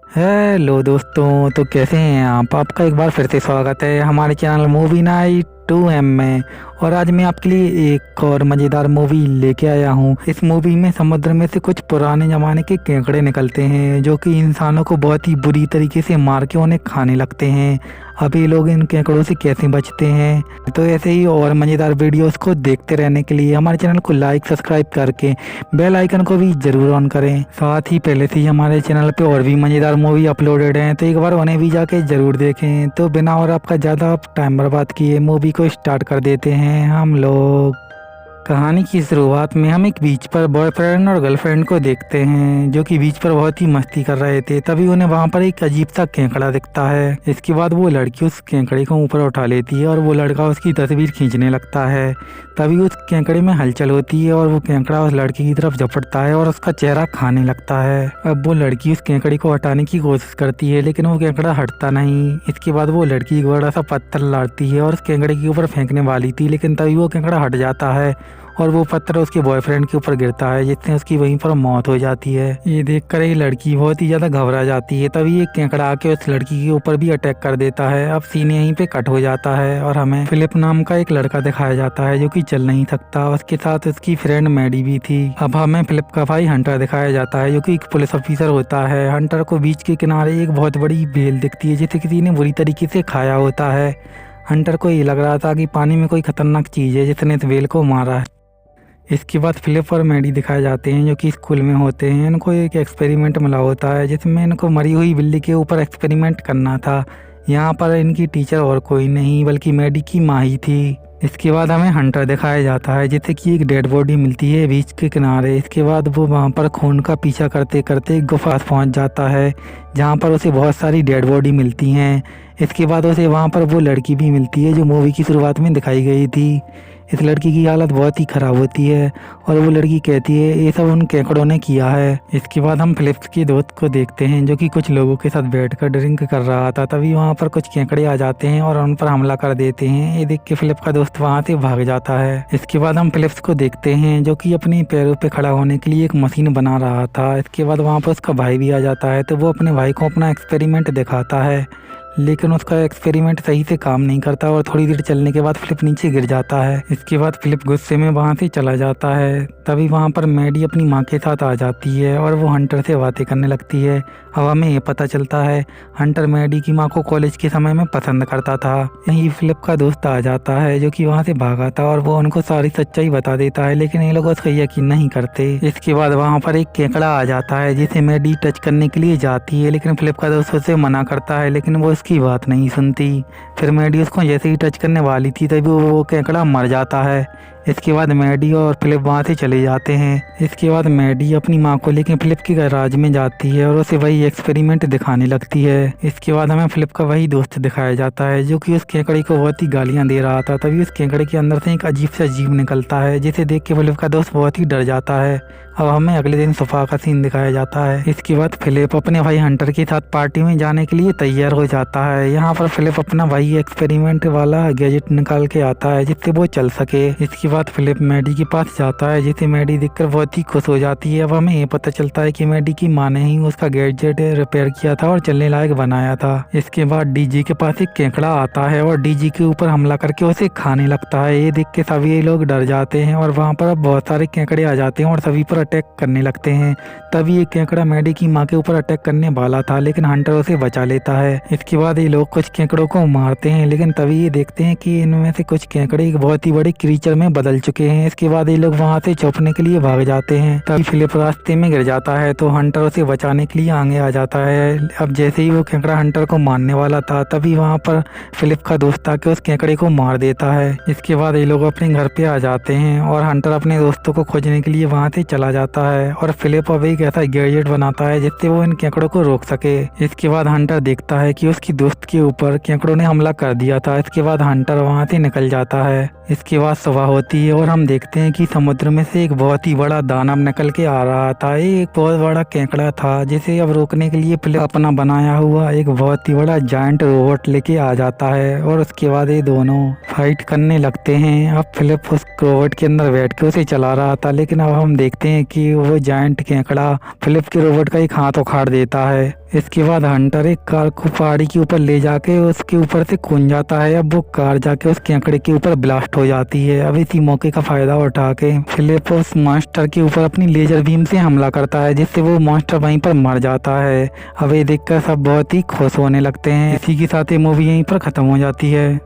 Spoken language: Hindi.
हेलो दोस्तों, तो कैसे हैं आप? आपका एक बार फिर से स्वागत है हमारे चैनल मूवी नाइट 2M में। और आज मैं आपके लिए एक और मज़ेदार मूवी लेके आया हूँ। इस मूवी में समुद्र में से कुछ पुराने ज़माने के केकड़े निकलते हैं जो कि इंसानों को बहुत ही बुरी तरीके से मार के उन्हें खाने लगते हैं। अब ये लोग इन केकड़ों से कैसे बचते हैं? तो ऐसे ही और मज़ेदार वीडियोस को देखते रहने के लिए हमारे चैनल को लाइक सब्सक्राइब करके बेल आइकन को भी ज़रूर ऑन करें। साथ ही पहले से ही हमारे चैनल पे और भी मज़ेदार मूवी अपलोडेड हैं, तो एक बार उन्हें भी जाके ज़रूर देखें। तो बिना और आपका ज़्यादा टाइम बर्बाद किए मूवी को स्टार्ट कर देते हैं हम लोग। कहानी की शुरुआत में हम एक बीच पर बॉयफ्रेंड और गर्लफ्रेंड को देखते हैं जो कि बीच पर बहुत ही मस्ती कर रहे थे। तभी उन्हें वहां पर एक अजीब सा केकड़ा दिखता है। इसके बाद वो लड़की उस केकड़े को ऊपर उठा लेती है और वो लड़का उसकी तस्वीर खींचने लगता है। तभी उस केकड़े में हलचल होती है और वो केकड़ा उस लड़की की तरफ झपटता है और उसका चेहरा खाने लगता है। अब वो लड़की उस केकड़े को हटाने की कोशिश करती है लेकिन वो केकड़ा हटता नहीं। इसके बाद वो लड़की एक बड़ा सा पत्थर लाती है और उस केकड़े के ऊपर फेंकने वाली थी, लेकिन तभी वो केकड़ा हट जाता है और वो पत्थर उसके बॉयफ्रेंड के ऊपर गिरता है, जिससे उसकी वहीं पर मौत हो जाती है। ये देखकर ये लड़की बहुत ही ज्यादा घबरा जाती है। तभी एक केकड़ा आके उस लड़की के ऊपर भी अटैक कर देता है। अब सीन यहीं पे कट हो जाता है और हमें फिलिप नाम का एक लड़का दिखाया जाता है जो कि चल नहीं सकता। उसके साथ उसकी फ्रेंड मैडी भी थी। अब हमें फिलिप का भाई हंटर दिखाया जाता है जो कि एक पुलिस ऑफिसर होता है। हंटर को बीच के किनारे एक बहुत बड़ी बेल दिखती है जिसे किसी ने बुरी तरीके से खाया होता है। हंटर को ये लग रहा था कि पानी में कोई खतरनाक चीज है जिसने इस बेल को मारा है। इसके बाद फिलिप और मैडी दिखाए जाते हैं जो कि स्कूल में होते हैं। इनको एक एक्सपेरिमेंट मिला होता है जिसमें इनको मरी हुई बिल्ली के ऊपर एक्सपेरिमेंट करना था। यहाँ पर इनकी टीचर और कोई नहीं बल्कि मैडी की माँ ही थी। इसके बाद हमें हंटर दिखाया जाता है जिससे कि एक डेड बॉडी मिलती है बीच के किनारे। इसके बाद वो वहाँ पर खून का पीछा करते करते एक गुफा पहुँच जाता है जहाँ पर उसे बहुत सारी डेड बॉडी मिलती हैं। इसके बाद उसे वहाँ पर वो लड़की भी मिलती है जो मूवी की शुरुआत में दिखाई गई थी। इस लड़की की हालत बहुत ही खराब होती है और वो लड़की कहती है ये सब उन केकड़ों ने किया है। इसके बाद हम फिलिप्स के दोस्त को देखते हैं जो कि कुछ लोगों के साथ बैठकर ड्रिंक कर रहा था। तभी वहाँ पर कुछ केकड़े आ जाते हैं और उन पर हमला कर देते हैं। ये देख के फिलिप का दोस्त वहाँ से भाग जाता है। इसके बाद हम फिलिप्स को देखते हैं जो कि अपने पैरों पे खड़ा होने के लिए एक मशीन बना रहा था। इसके बाद वहाँ पर उसका भाई भी आ जाता है तो वो अपने भाई को अपना एक्सपेरिमेंट दिखाता है, लेकिन उसका एक्सपेरिमेंट सही से काम नहीं करता और थोड़ी देर चलने के बाद फिलिप नीचे गिर जाता है। इसके बाद फिलिप गुस्से में वहाँ से चला जाता है। तभी वहाँ पर मैडी अपनी माँ के साथ आ जाती है और वो हंटर से बातें करने लगती है। अब हमें ये पता चलता है हंटर मैडी की माँ को कॉलेज के समय में पसंद करता था। यही फिलिप का दोस्त आ जाता है जो कि वहाँ से भागा था और वो उनको सारी सच्चाई बता देता है, लेकिन ये लोग उसका यकीन नहीं करते। इसके बाद वहाँ पर एक केकड़ा आ जाता है जिसे मैडी टच करने के लिए जाती है, लेकिन फिलिप का दोस्त उसे मना करता है, लेकिन वो उसकी बात नहीं सुनती। फिर मैडी उसको जैसे ही टच करने वाली थी तभी वो केकड़ा मर जाता है। इसके बाद मैडी और फिलिप वहाँ से चले जाते हैं। इसके बाद मैडी अपनी माँ को लेकर फिलिप के गैराज में जाती है और उसे वही एक्सपेरिमेंट दिखाने लगती है। इसके बाद हमें फिलिप का वही दोस्त दिखाया जाता है जो कि उस केकड़े को बहुत ही गालियाँ दे रहा था। तभी उस केकड़े के अंदर से एक अजीब सा जीव निकलता है जिसे देख के फिलिप का दोस्त बहुत ही डर जाता है। अब हमें अगले दिन सुबह का सीन दिखाया जाता है। इसके बाद फिलिप अपने भाई हंटर के साथ पार्टी में जाने के लिए तैयार हो जाता है। यहाँ पर फिलिप अपना वही एक्सपेरिमेंट वाला गैजेट निकाल के आता है जिससे वो चल सके। इसके बाद फिलिप मैडी के पास जाता है जिसे मैडी देखकर बहुत ही खुश हो जाती है। अब हमें ये पता चलता है कि मैडी की माँ ने ही उसका गैजेट रिपेयर किया था और चलने लायक बनाया था। इसके बाद डीजी के पास एक केकड़ा आता है और डीजी के ऊपर हमला करके उसे खाने लगता है। ये देख के सभी लोग डर जाते हैं और वहाँ पर अब बहुत सारे केकड़े आ जाते हैं और सभी पर अटैक करने लगते हैं। तभी एक केकड़ा मैडी की माँ के ऊपर अटैक करने वाला था, लेकिन हंटर उसे बचा लेता है। इसके बाद ये लोग कुछ केकड़ों को मारते हैं, लेकिन तभी ये देखते हैं कि इनमें से कुछ केकड़े एक बहुत ही बड़े क्रीचर में बदल चुके हैं। इसके बाद ये लोग वहाँ से छुपने के लिए भाग जाते हैं। तभी फिलिप रास्ते में गिर जाता है तो हंटर उसे बचाने के लिए आगे आ जाता है। अब जैसे ही वो केकड़ा हंटर को मारने वाला था तभी वहाँ पर फिलिप का दोस्त आके उस केकड़े को मार देता है। इसके बाद ये लोग अपने घर पे आ जाते हैं और हंटर अपने दोस्तों को खोजने के लिए वहाँ से चला जाता है और फिलिप अब एक ऐसा गैजेट बनाता है जिससे वो इन केकड़ों को रोक सके। इसके बाद हंटर देखता है कि उसकी दोस्त के ऊपर केकड़ों ने हमला कर दिया था। इसके बाद हंटर वहाँ से निकल जाता है। इसके बाद सुबह होती है और हम देखते हैं कि समुद्र में से एक बहुत ही बड़ा दानव निकल के आ रहा था। ये एक बहुत बड़ा केकड़ा था जिसे अब रोकने के लिए फिलिप अपना बनाया हुआ एक बहुत ही बड़ा जायंट रोबोट लेके आ जाता है और उसके बाद ये दोनों फाइट करने लगते हैं। अब फिलिप उस रोबोट के अंदर बैठ के उसे चला रहा था, लेकिन अब हम देखते हैं कि वो जायंट केकड़ा बेटा फिलिप के रोबोट का एक हाथ उखाड़ देता है। इसके बाद हंटर एक कार को पहाड़ी के ऊपर ले जाके उसके ऊपर से कूद जाता है। अब वो कार जाके उसके आंकड़े के ऊपर ब्लास्ट हो जाती है। अब इसी मौके का फायदा उठा के फिलिप उस मॉन्स्टर के ऊपर अपनी लेजर बीम से हमला करता है, जिससे वो मॉन्स्टर वहीं पर मर जाता है। अब ये देखकर सब बहुत ही खुश होने लगते हैं। इसी के साथ ये मूवी यहीं पर खत्म हो जाती है।